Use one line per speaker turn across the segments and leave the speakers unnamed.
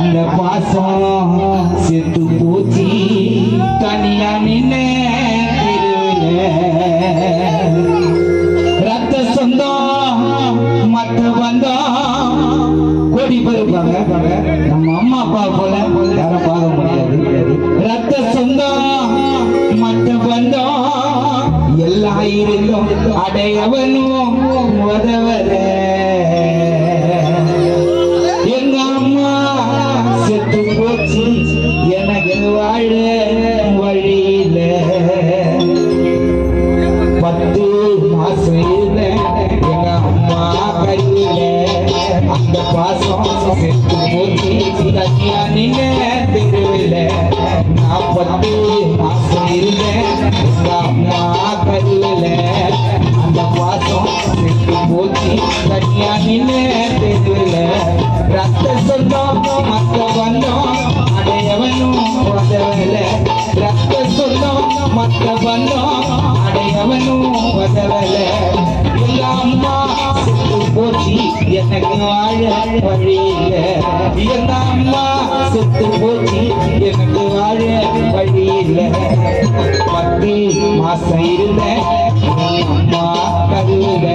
அந்த பாசம் செத்து போச்சு தனியா நின்னு ரத்த சொந்தம் மத்த வந்தோம் கோடி பெருப்பாங்க நம்ம அம்மா அப்பா போல யாரும் பார்க்க முடியாது ரத்த சொந்தம் மத்த வந்தோம் எல்லாம் இருந்தும் அடையவனும் உதவல எங்க அம்மா செத்து போச்சு எனக்கு வாழ வழியில 10 மாசம் இருந்த எங்க அம்மா கையில அந்த பாசம் செத்து போச்சு தனியா நின்ன தெருவில் நான் 10 மாசம் இருந்தேன் எங்க அம்மா கையில அந்த பாசம் செத்து போச்சு தனியா நின்ன தெருவில் ரத்த சொந்தம் மத்த வந்தோம் அடையவனும் உதவல ரத்த சொந்தம் மத்த வந்தோம் அடையவனும் உதவல எங்க அம்மா செத்து போச்சு எனக்கு வாழ வழியில எங்க அம்மா செத்து போச்சு எனக்கு வாழ வழியில 10 மாசம் இருந்த அம்மா கருவில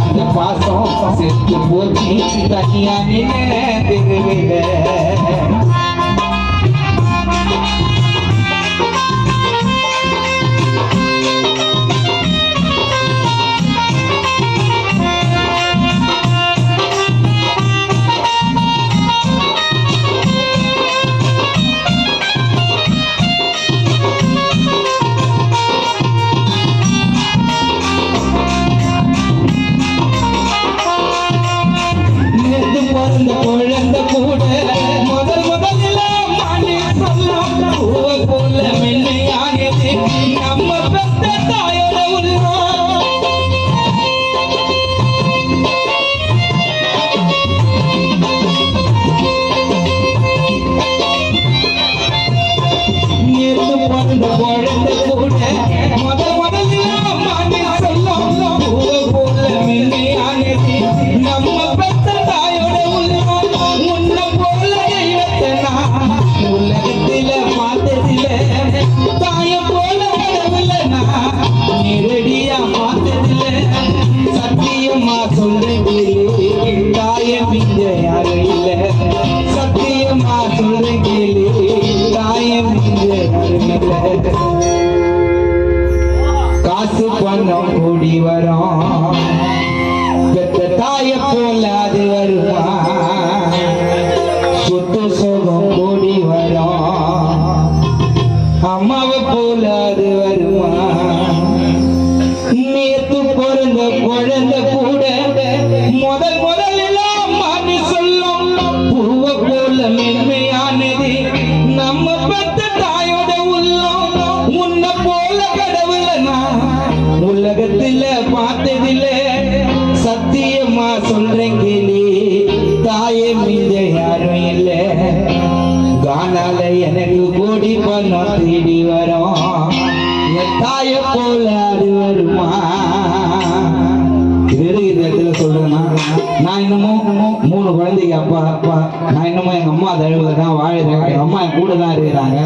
அந்த பாசம் செத்து போச்சு தனியா நின்ன தெருவில குழந்தை கூட முதல்ல மாண்டி சொல்லும் பூவை போல மென்மையானது நம்ம பெத்த தாயோட உள்ளம் நேற்று பிறந்த குழந்தை கூட முதல்ல மாண்டி சொல்லும் பூவை போல மென்மையானது நம்ம பெத்த தாயோட உலகத்தில பார்த்ததில தாய போல கடவுள நேரடியா பார்த்ததில சத்தியமா சொல்றேன் தாய மிஞ்ச யாரும் இல்ல சத்தியமா சொல்றேன் தாய மிஞ்ச யாரும் இல்ல காசு பணம் கூடி வரும் பெத்த தாய போல அது வருமா சொத்து சோகம் கூடி வரும் அம்மாவை போல அது வருமா நேத்து பிறந்த குழந்தை கூட முதல்ல மாறி சொல்லும் பூவை போல மென்மையானது நம்ம பெத்த தாயோட உள்ளம் முன்ன போல கடவுள நான் உலகத்துல பார்த்ததில்ல சத்தியமா சொல்றேன் கேளி தாயே மிஞ்ச யாரும் இல்ல கானால எனக்கு கோடி பணம் தேடி வரும் என் தாய போல அது வருமா இந்த இடத்துல சொல்றேன்னா நான் இன்னமும் 3 குழந்தைங்க அப்பா நான் இன்னமும் எங்க அம்மா தழுவுல தான் வாழுறேன் எங்க அம்மா என் கூட தான் இருக்கிறாங்க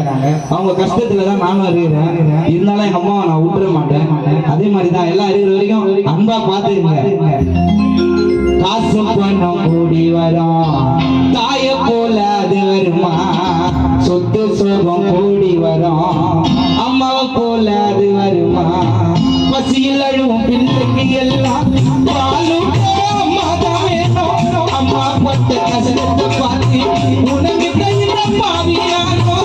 அவங்க கஷ்டத்துல தான் நானும் இருக்கிறேன் இருந்தாலும் எங்க அம்மாவை நான் விட்டுற மாட்டேன் அதே மாதிரி தான் எல்லாம் இருக்கிற வரைக்கும் அன்பா பார்த்துருங்க காசு பணம் கூடி வரும் தாய போல அது வருமா சொத்து சோகம் கூடி வரும் அம்மாவை போல அது வருமா பசியில் அழுவும் பிள்ளைக்கு எல்லாம் பாலும் அம்மா தான் வேணும் அம்மா பட்ட கஷ்டத்தை பார்த்து உனக்கு கையில பாவியானோ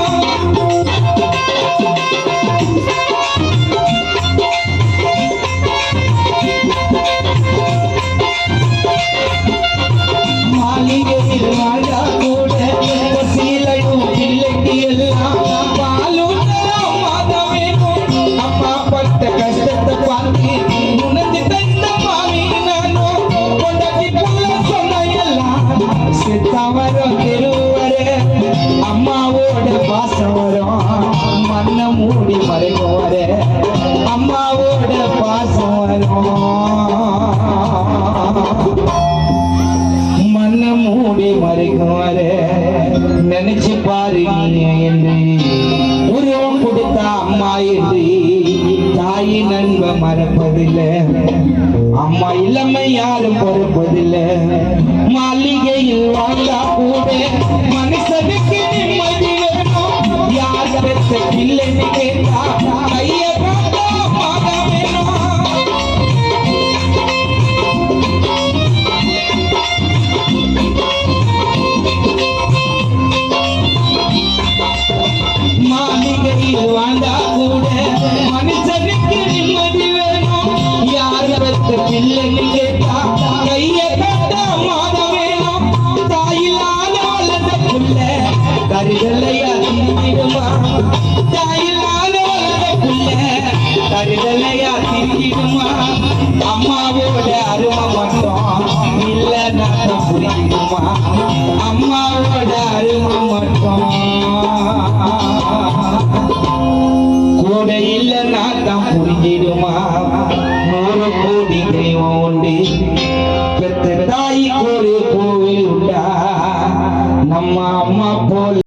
மாளிகையில் வாழா கூட பசியில் அழுவும் பிள்ளைக்கு எல்லாம் பாலும் அம்மா தான் வேணும் அம்மா பட்ட கஷ்டத்தை பார்த்து உனக்கு கையில பாவியானோ கொண்டாடி புள்ள சொன்ன எல்லாம் செத்தா வரும் தெருவரே அம்மாவோட பாசம் வரும் மண்ணை மூடி மறைக்கும் வரே அம்மாவோட பாசம் வரும் மண்ணை மூடி மறைக்கும் வரே நினைச்சு பாரு நீ என்று உருவம் கொடுத்த அம்மா என்று தாயின் அன்பை மறப்பதில்லை அம்மா இளமை யாரும் பொறுப்பதில்லை மாளிகையில் வாழ்ந்தா கூட மனுஷனுக்கு நிம்மதி வேணும் யார் பெற்ற பிள்ளைன்னு கேட்டா கைய காட்டா அம்மாதா வேணும் மாளிகையில் வாழ்ந்தா கூட மனுஷனுக்கு நிம்மதி வேணும் யார் பெற்ற பிள்ளைன்னு கேட்டா கைய காட்டா அம்மாதா வேணும் தாயில்லாத வளர்ந்த புள்ள கருதலையா திரிக்கிடுமா தாயில்லாத வளர்ந்த புள்ள கருதலையா திரிக்கிடுமா அம்மாவோட அருமை மட்டும் இல்ல நான் புரியுமா அம்மாவோட அருமை மட்டும் கூட இல்ல நான் புரிஞ்சிடுமா 100 கோடி தெய்வம் உண்டு பெத்த தாய்